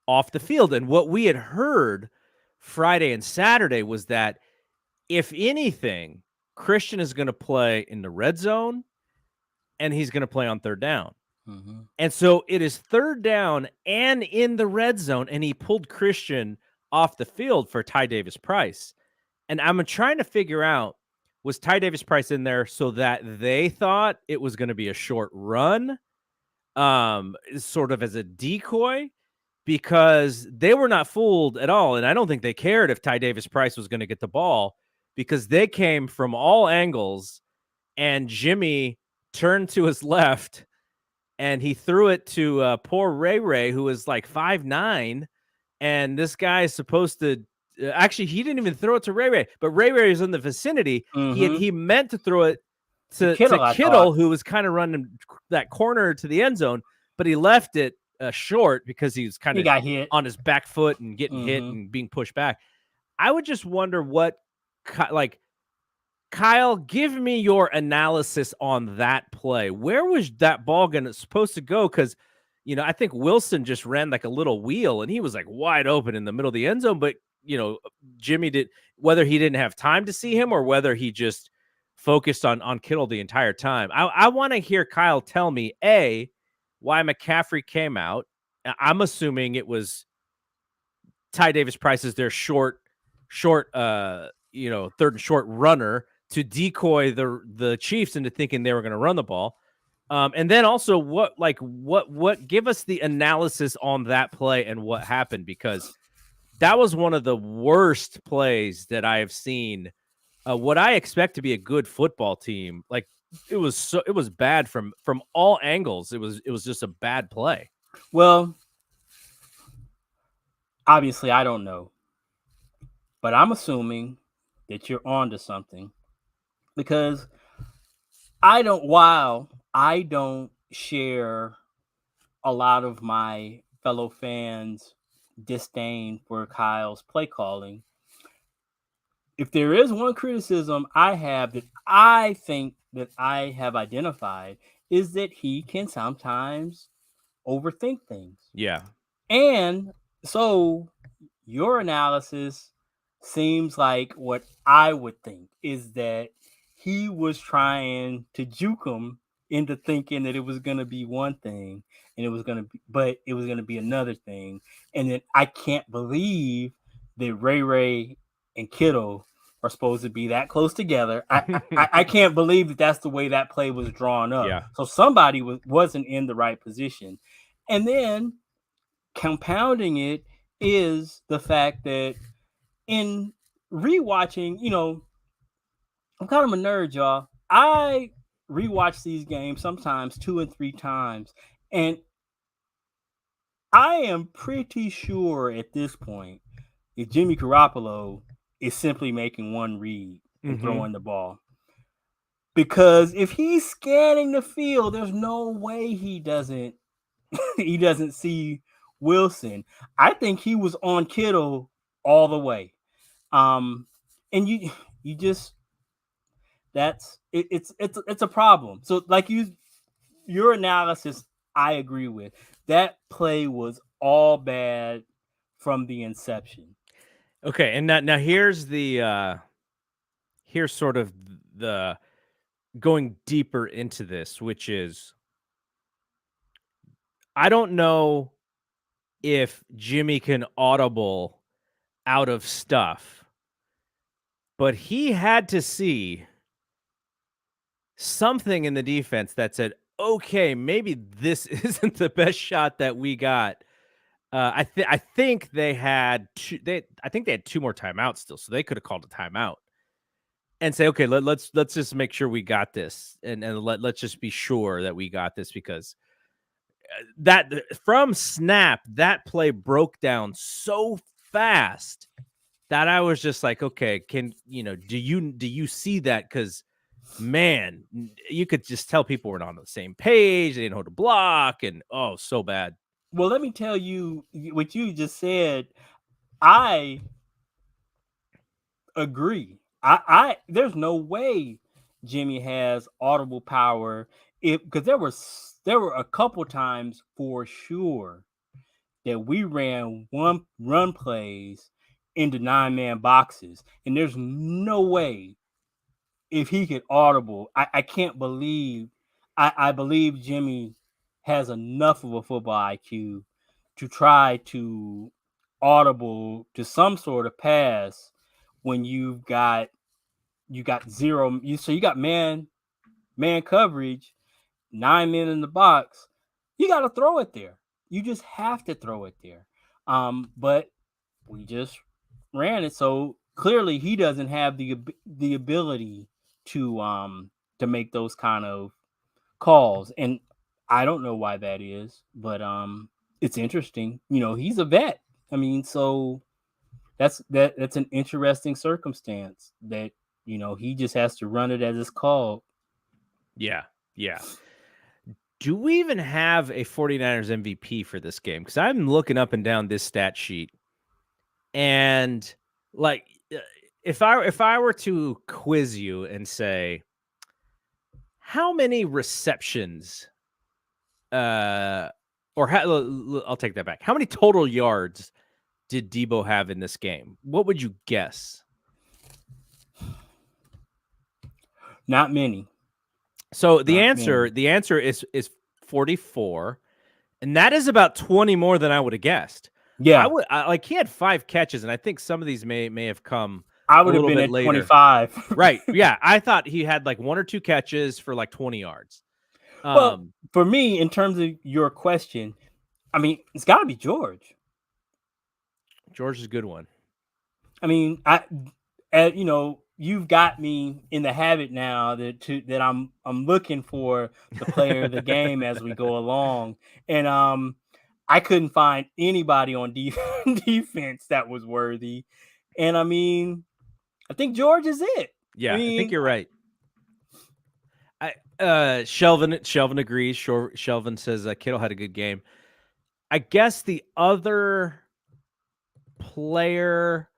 off the field. And what we had heard Friday and Saturday was that if anything, Christian is going to play in the red zone and he's going to play on 3rd down. Mm-hmm. And so it is 3rd down and in the red zone. And he pulled Christian off the field for Ty Davis Price. And I'm trying to figure out, was Ty Davis Price in there so that they thought it was going to be a short run, sort of as a decoy? Because they were not fooled at all. And I don't think they cared if Ty Davis Price was going to get the ball, because they came from all angles and Jimmy turned to his left and he threw it to poor Ray, who was like 5'9". And this guy is supposed to actually, he didn't even throw it to Ray, but Ray is in the vicinity. Mm-hmm. He meant to throw it to Kittle, who was kind of running that corner to the end zone, but he left it short because he was kind of got hit on his back foot and getting hit and being pushed back. I would just wonder Kyle, give me your analysis on that play. Where was that ball supposed to go? Because, I think Wilson just ran like a little wheel and he was like wide open in the middle of the end zone. But, Jimmy did, whether he didn't have time to see him or whether he just focused on Kittle the entire time. I want to hear Kyle tell me, A, why McCaffrey came out. I'm assuming it was Ty Davis Price is their short, 3rd and short runner to decoy the Chiefs into thinking they were going to run the ball. And then also what give us the analysis on that play and what happened, because that was one of the worst plays that I have seen. What I expect to be a good football team, like it was bad from all angles. It was just a bad play. Well, obviously I don't know, but I'm assuming that you're onto something, because while I don't share a lot of my fellow fans' disdain for Kyle's play calling, if there is one criticism I have that I think that I have identified, is that he can sometimes overthink things. Yeah. And so your analysis seems like what I would think is that he was trying to juke him into thinking that it was going to be one thing and it was going to be another thing. And then I can't believe that Ray and Kittle are supposed to be that close together. I can't believe that that's the way that play was drawn up. Yeah. So somebody wasn't in the right position. And then compounding it is the fact that in rewatching, I'm kind of a nerd, y'all. I rewatch these games sometimes 2 and 3 times, and I am pretty sure at this point that Jimmy Garoppolo is simply making one read and throwing the ball. Because if he's scanning the field, there's no way he doesn't see Wilson. I think he was on Kittle all the way. And you just it's a problem. So like you your analysis, I agree with. That play was all bad from the inception. Okay, and now here's here's sort of the going deeper into this, which is I don't know if Jimmy can audible out of stuff, but he had to see something in the defense that said, okay, maybe this isn't the best shot that we got. I think they had I think they had 2 more timeouts still, so they could have called a timeout and say, okay, let's just make sure we got this, and let's just be sure that we got this, because that from snap, that play broke down so fast that I was just like, okay, do you see that? Because man, you could just tell people were not on the same page. They didn't know how to block, and oh, so bad. Well, let me tell you what you just said. I agree. I there's no way Jimmy has audible power, because there were a couple times for sure that we ran one run plays into 9-man boxes, and there's no way if he could audible. I can't believe. I believe Jimmy has enough of a football IQ to try to audible to some sort of pass when you got zero. You got man coverage, 9 men in the box. You got to throw it there. You just have to throw it there. But we just ran it, so clearly he doesn't have the ability to make those kind of calls, and I don't know why that is, but it's interesting. He's a vet. I mean, so that's an interesting circumstance that he just has to run it as it's called. Yeah. Do we even have a 49ers MVP for this game? Because I'm looking up and down this stat sheet, and like, if I were to quiz you and say, how many receptions, I'll take that back. How many total yards did Debo have in this game? What would you guess? Not many. So the answer is 44, and that is about 20 more than I would have guessed. Yeah, he had 5 catches, and I think some of these may have come. I would have been at later. 25. Right? Yeah, I thought he had like 1 or 2 catches for like 20 yards. Well, for me, in terms of your question, I mean, it's got to be George. George is a good one. I mean, you've got me in the habit now that I'm looking for the player of the game as we go along, and I couldn't find anybody on defense that was worthy, and I mean, I think George is it. Yeah, I think you're right. Shelvin agrees. Shelvin says Kittle had a good game. I guess the other player,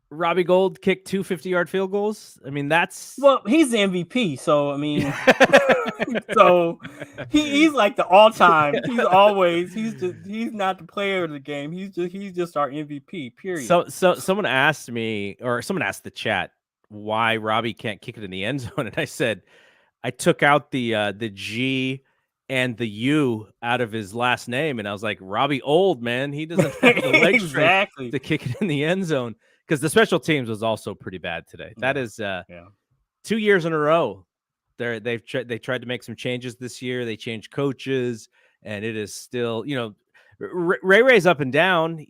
Robbie Gould kicked 2 50-yard field goals. I mean, he's the MVP. So I mean, so he's like the all-time. He's not the player of the game. He's just our MVP. Period. So someone asked me, or someone asked the chat, why Robbie can't kick it in the end zone, and I said I took out the G and the U out of his last name, and I was like, Robbie Old, man, he doesn't have the leg strength to kick it in the end zone, because the special teams was also pretty bad today. That is 2 years in a row. They tried to make some changes this year. They changed coaches, and it is still, Ray's up and down.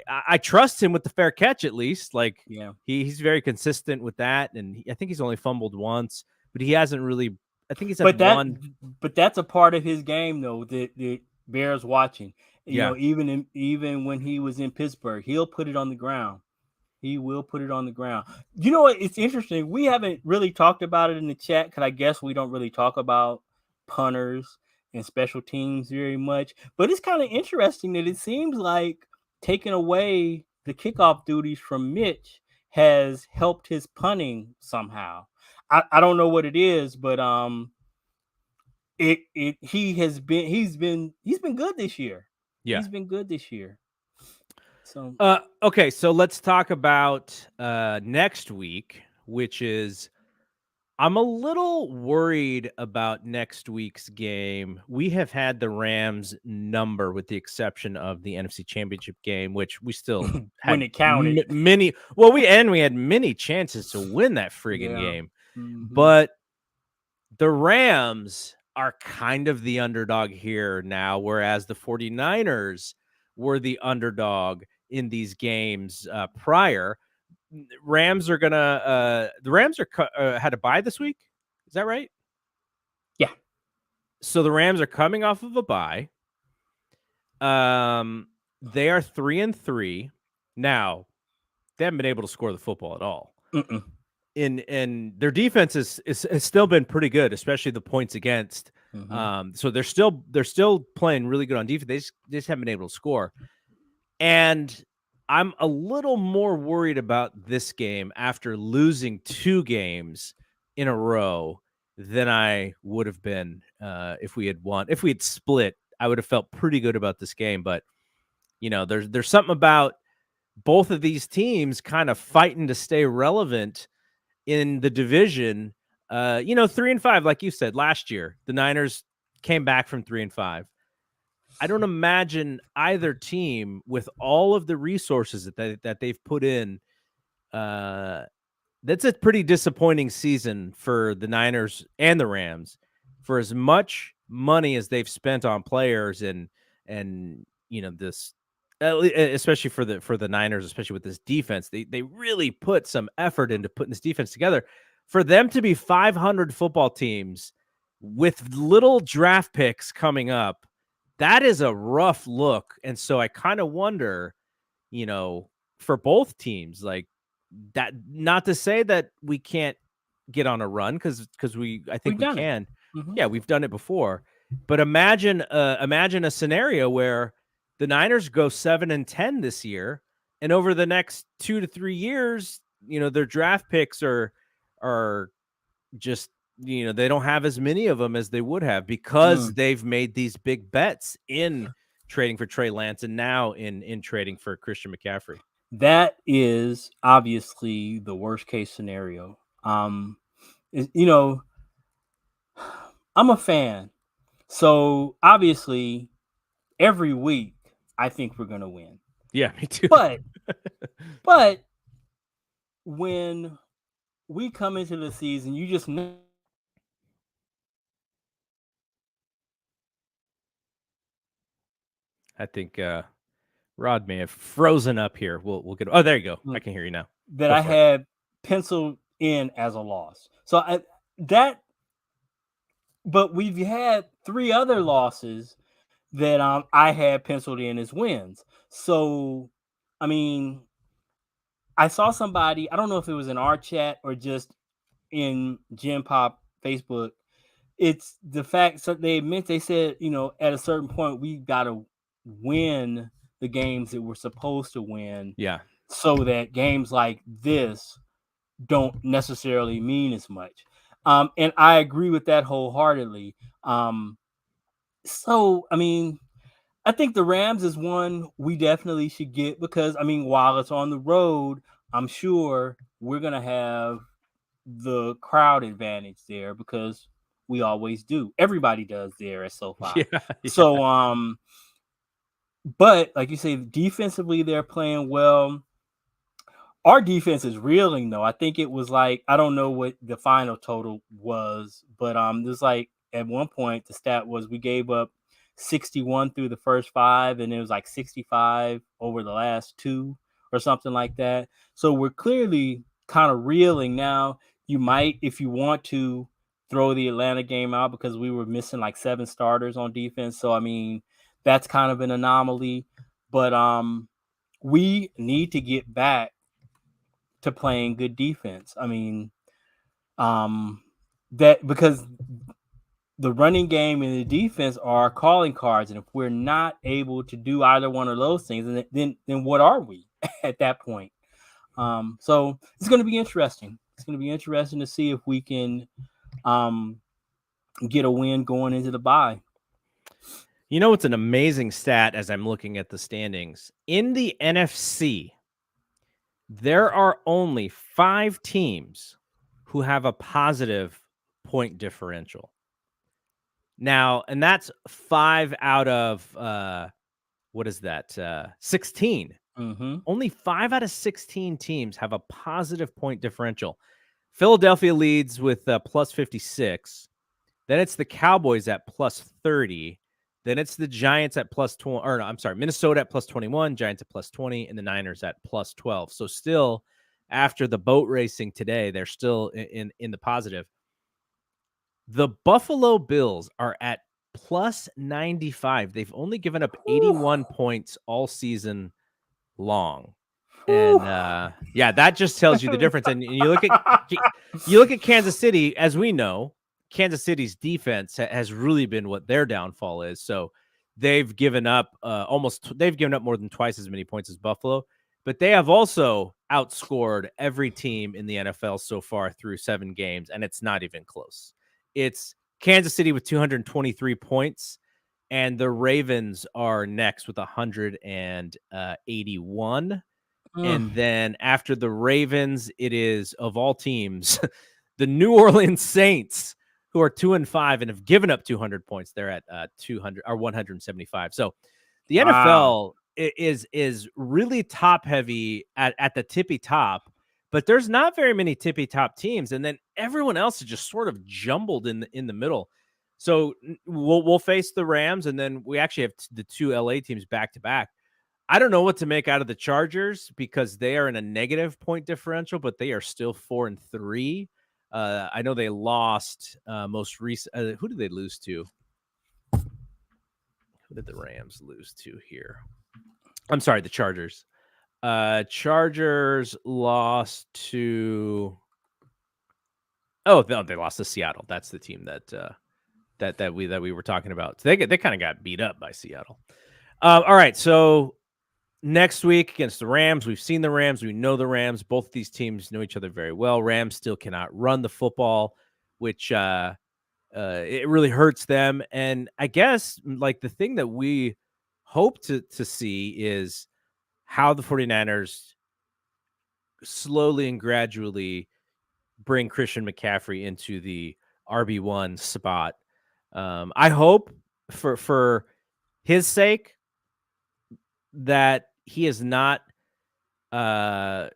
I trust him with the fair catch, at least. Like, he's very consistent with that, and I think he's only fumbled once, but he hasn't really. I think he's had one. But that's a part of his game, though, that bears watching. Even when he was in Pittsburgh, he'll put it on the ground. He will put it on the ground. You know what? It's interesting. We haven't really talked about it in the chat, because I guess we don't really talk about punters and special teams very much. But it's kind of interesting that it seems like taking away the kickoff duties from Mitch has helped his punting somehow. I don't know what it is, but he's been good this year. Yeah. He's been good this year. So okay, so let's talk about next week, which is I'm a little worried about next week's game. We have had the Rams number with the exception of the NFC Championship game, which we still when had it counted, many. Well, we had many chances to win that friggin' game, but the Rams are kind of the underdog here now, whereas the 49ers were the underdog in these games prior. Rams are gonna the Rams are had a bye this week. Is that right? Yeah. So the Rams are coming off of a bye. They are 3-3 now. They haven't been able to score the football at all. And their defense has still been pretty good, especially the points against. So they're still playing really good on defense. They just haven't been able to score. And I'm a little more worried about this game after losing 2 games in a row than I would have been if we had won. If we had split, I would have felt pretty good about this game. But there's something about both of these teams kind of fighting to stay relevant in the division. 3-5, like you said, last year, the Niners came back from 3-5. I don't imagine either team with all of the resources that they've put in. That's a pretty disappointing season for the Niners and the Rams for as much money as they've spent on players and this, especially for the Niners, especially with this defense, they really put some effort into putting this defense together. For them to be 500 football teams with little draft picks coming up, that is a rough look. And so I kind of wonder, for both teams, like that, not to say that we can't get on a run because I think we can. Yeah, we've done it before. But imagine a scenario where the Niners go 7-10 this year, and over the next 2 to 3 years, their draft picks are just, they don't have as many of them as they would have because they've made these big bets in trading for Trey Lance and now in trading for Christian McCaffrey. That is obviously the worst case scenario. I'm a fan. So obviously every week I think we're going to win. Yeah, me too. But when we come into the season, you just know. I think Rod may have frozen up here. We'll get. Oh, there you go. I can hear you now. That I had penciled in as a loss. But we've had 3 other losses that I had penciled in as wins. So, I mean, I saw somebody, I don't know if it was in our chat or just in Gen Pop Facebook. It's the fact that they said, at a certain point, we got to win the games that we're supposed to win. Yeah. So that games like this don't necessarily mean as much. And I agree with that wholeheartedly. So, I mean, I think the Rams is one we definitely should get because, I mean, while it's on the road, I'm sure we're going to have the crowd advantage there because we always do. Everybody does there at SoFi. Yeah. So, but like you say, defensively, they're playing well. Our defense is reeling, though. I think it was like, I don't know what the final total was, but there's like at one point the stat was we gave up 61 through the first 5, and it was like 65 over the last 2 or something like that. So we're clearly kind of reeling now. You might, if you want to, throw the Atlanta game out because we were missing like 7 starters on defense. So, I mean, that's kind of an anomaly. But we need to get back to playing good defense. I mean, that because the running game and the defense are calling cards, and if we're not able to do either one of those things, then what are we at that point? So it's going to be interesting. it's going to be interesting to see if we can get a win going into the bye. You know, it's an amazing stat as I'm looking at the standings. In the NFC, there are only 5 teams who have a positive point differential. Now, and that's 5 out of, 16. Mm-hmm. Only 5 out of 16 teams have a positive point differential. Philadelphia leads with plus 56. Then it's the Cowboys at plus 30. Then it's the Giants at plus 20. Or no, I'm sorry, Minnesota at plus 21, Giants at plus 20, and the Niners at plus 12. So still, after the boat racing today, they're still in the positive. The Buffalo Bills are at plus 95. They've only given up 81 points all season long. And that just tells you the difference. And you look at Kansas City, as we know, Kansas City's defense has really been what their downfall is. So they've given up more than twice as many points as Buffalo, but they have also outscored every team in the NFL so far through 7 games, and it's not even close. It's Kansas City with 223 points, and the Ravens are next with 181. And then after the Ravens, it is, of all teams, the New Orleans Saints, who are 2-5 and have given up 200 points. They're at 200 or 175. So the NFL is really top heavy at the tippy top, but there's not very many tippy top teams, and then everyone else is just sort of jumbled in the middle. So we'll face the Rams, and then we actually have the 2 LA teams back to back. I don't know what to make out of the Chargers because they are in a negative point differential, but they are still 4-3. I know they lost most recent. Who did they lose to? Who did the Rams lose to here? I'm sorry, the Chargers. Chargers lost to. Oh, no, they lost to Seattle. That's the team that we were talking about. So they kind of got beat up by Seattle. All right, so next week against the Rams, we've seen the Rams. We know the Rams. Both of these teams know each other very well. Rams still cannot run the football, which it really hurts them. And I guess like the thing that we hope to see is how the 49ers slowly and gradually bring Christian McCaffrey into the RB1 spot. I hope for his sake that he is not, that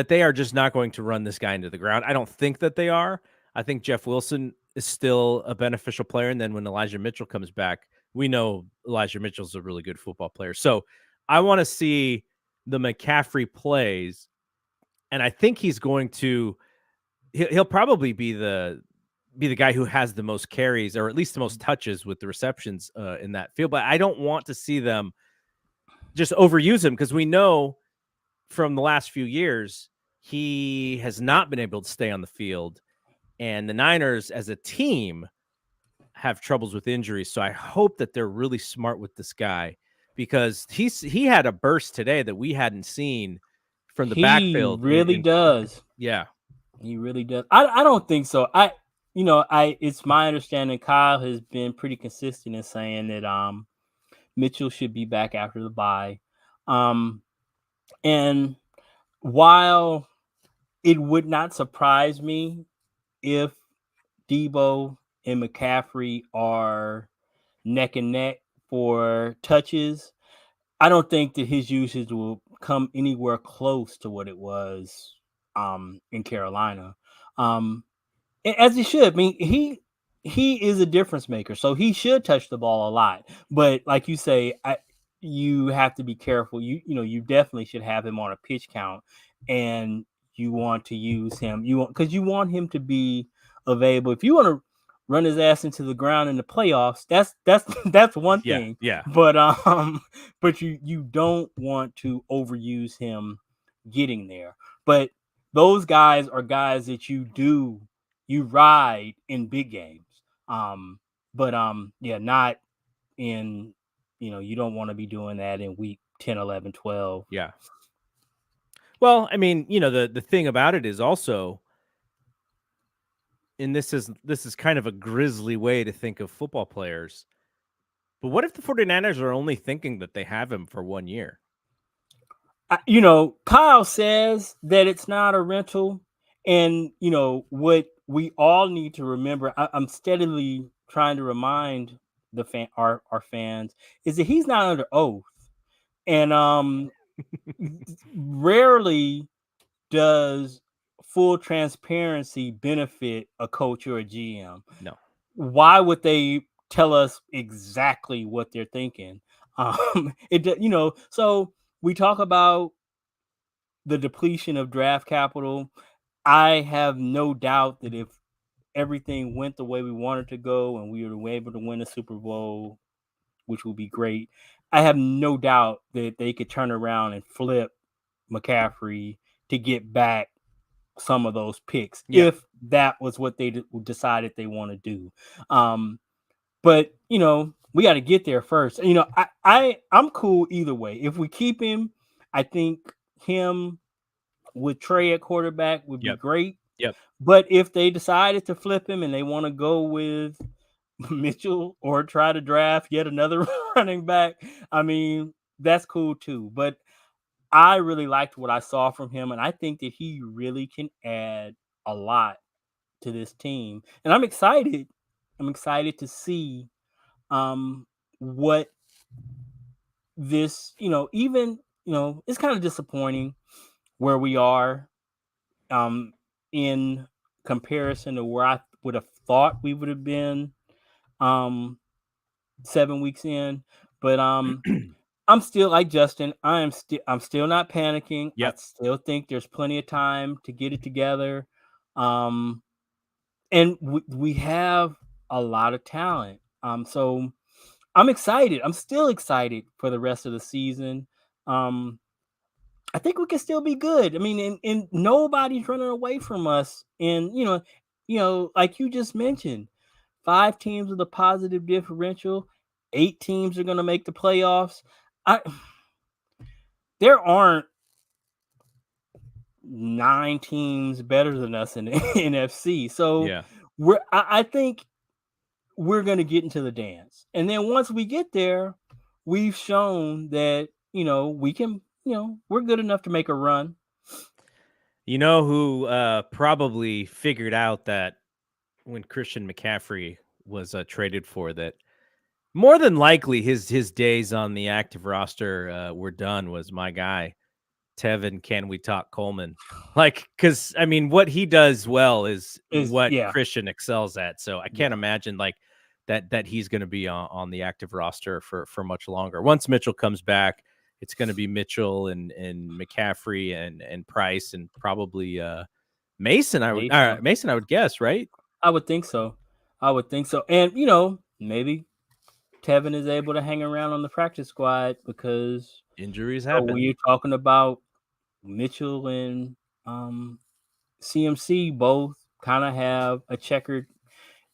they are just not going to run this guy into the ground. I don't think that they are. I think Jeff Wilson is still a beneficial player. And then when Elijah Mitchell comes back, we know Elijah Mitchell's a really good football player. So I want to see the McCaffrey plays. And I think he's going to, he'll probably be the guy who has the most carries or at least the most touches with the receptions in that field. But I don't want to see them just overuse him because we know from the last few years, he has not been able to stay on the field. And the Niners as a team have troubles with injuries. So I hope that they're really smart with this guy because he had a burst today that we hadn't seen from the backfield. He really does. Yeah. He really does. I don't think so. It's my understanding Kyle has been pretty consistent in saying that Mitchell should be back after the bye. And while it would not surprise me if Debo and McCaffrey are neck and neck for touches, I don't think that his usage will come anywhere close to what it was in Carolina. As he should. I mean, he is a difference maker, so he should touch the ball a lot. But like you say, you have to be careful. You definitely should have him on a pitch count, and you want to use him. You want him to be available. If you want to run his ass into the ground in the playoffs, that's one thing. Yeah. But you don't want to overuse him getting there. But those guys are guys that you ride in big games. Not in, you don't want to be doing that in week 10, 11, 12. Yeah. Well, I mean, the thing about it is also, and this is kind of a grisly way to think of football players. But what if the 49ers are only thinking that they have him for 1 year? Kyle says that it's not a rental. And, what we all need to remember, I'm steadily trying to remind our fans, is that he's not under oath. And rarely does full transparency benefit a coach or a GM. No. Why would they tell us exactly what they're thinking? So we talk about the depletion of draft capital. I have no doubt that if everything went the way we wanted to go and we were able to win a Super Bowl, which would be great, I have no doubt that they could turn around and flip McCaffrey to get back some of those picks if that was what they decided they want to do. But we got to get there first. I'm cool either way. If we keep him, I think him with Trey at quarterback would be great. Yep. But if they decided to flip him and they want to go with Mitchell or try to draft yet another running back, I mean, that's cool too. But I really liked what I saw from him, and I think that he really can add a lot to this team. And I'm excited. I'm excited to see what this, even, it's kind of disappointing where we are in comparison to where I would have thought we would have been 7 weeks in. But I'm still like Justin. I'm still not panicking. Yep. I still think there's plenty of time to get it together. And we have a lot of talent. So I'm excited. I'm still excited for the rest of the season. I think we can still be good. I mean, and nobody's running away from us. And like you just mentioned, 5 teams with a positive differential, 8 teams are going to make the playoffs. There aren't 9 teams better than us in the NFC. So I think we're going to get into the dance. And then once we get there, we've shown that, we can, we're good enough to make a run. You know who probably figured out that when Christian McCaffrey was traded for, that more than likely his days on the active roster were done, was my guy, Tevin Can We Talk Coleman. Because, I mean, what he does well is what Christian excels at. So I can't imagine that he's going to be on the active roster for much longer. Once Mitchell comes back, it's going to be Mitchell and McCaffrey and Price and probably Mason. I would guess, right? I would think so. And maybe Tevin is able to hang around on the practice squad because injuries happen. When you're talking about Mitchell and CMC, both kind of have a checkered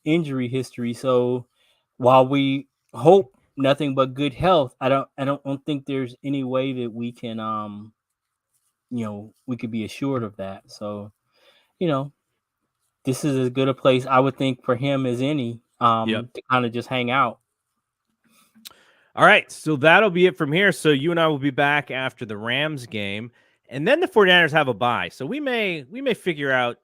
injury history. So while we hope nothing but good health, I don't think there's any way that we can we could be assured of that. So this is as good a place I would think for him as any to kind of just hang out. All right, so that'll be it from here. So you and I will be back after the Rams game, and then the 49ers have a bye. So we may figure out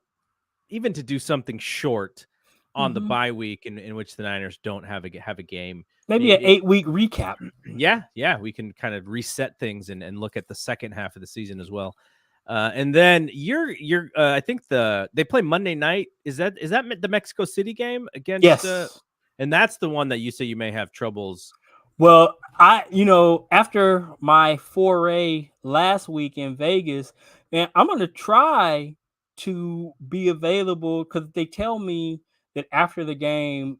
even to do something short on the bye week in which the Niners don't have a game. Maybe an 8-week recap. Yeah, we can kind of reset things and look at the second half of the season as well. And then you're I think they play Monday night. Is that the Mexico City game against? Yes. And that's the one that you say you may have troubles. Well, after my foray last week in Vegas, and I'm going to try to be available because they tell me that after the game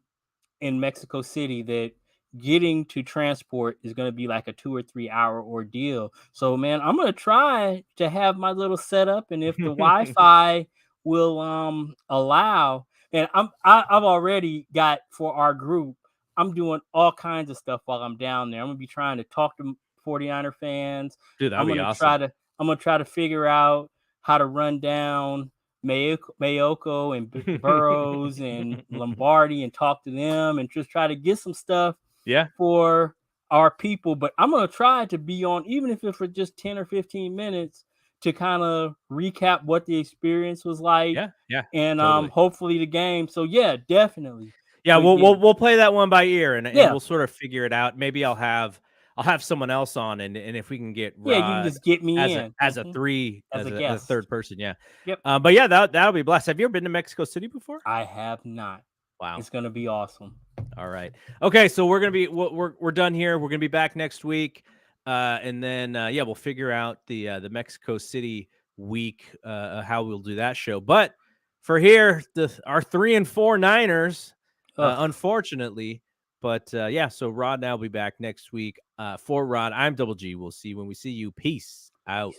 in Mexico City that getting to transport is going to be like a 2 or 3 hour ordeal. So, man, I'm going to try to have my little setup, and if the Wi-Fi will allow, and I've already got for our group, I'm doing all kinds of stuff while I'm down there. I'm going to be trying to talk to 49er fans. Dude, that'd be awesome. I'm gonna try to figure out how to run down Mayoko and Burrows and Lombardi and talk to them and just try to get some stuff Yeah. for our people. But I'm gonna try to be on, even if it's for just 10 or 15 minutes, to kind of recap what the experience was like. Yeah. And Totally. hopefully the game. So yeah, definitely. Yeah, But yeah. we'll play that one by ear, and Yeah. we'll sort of figure it out. Maybe I'll have someone else on, and if we can get Yeah, you can Rod just get me as in. a Mhm. three As a a guest. third person, yeah. Yep. But yeah, that'll be blessed. Have you ever been to Mexico City before? I have not. Wow. It's gonna be awesome. All right. Okay, so we're done here. We're gonna be back next week, and then yeah, we'll figure out the Mexico City week, how we'll do that show. But for here, our 3-4 Niners, unfortunately. But yeah, so Rod and I will be back next week. For Rod, I'm Double G. We'll see you when we see you. Peace out.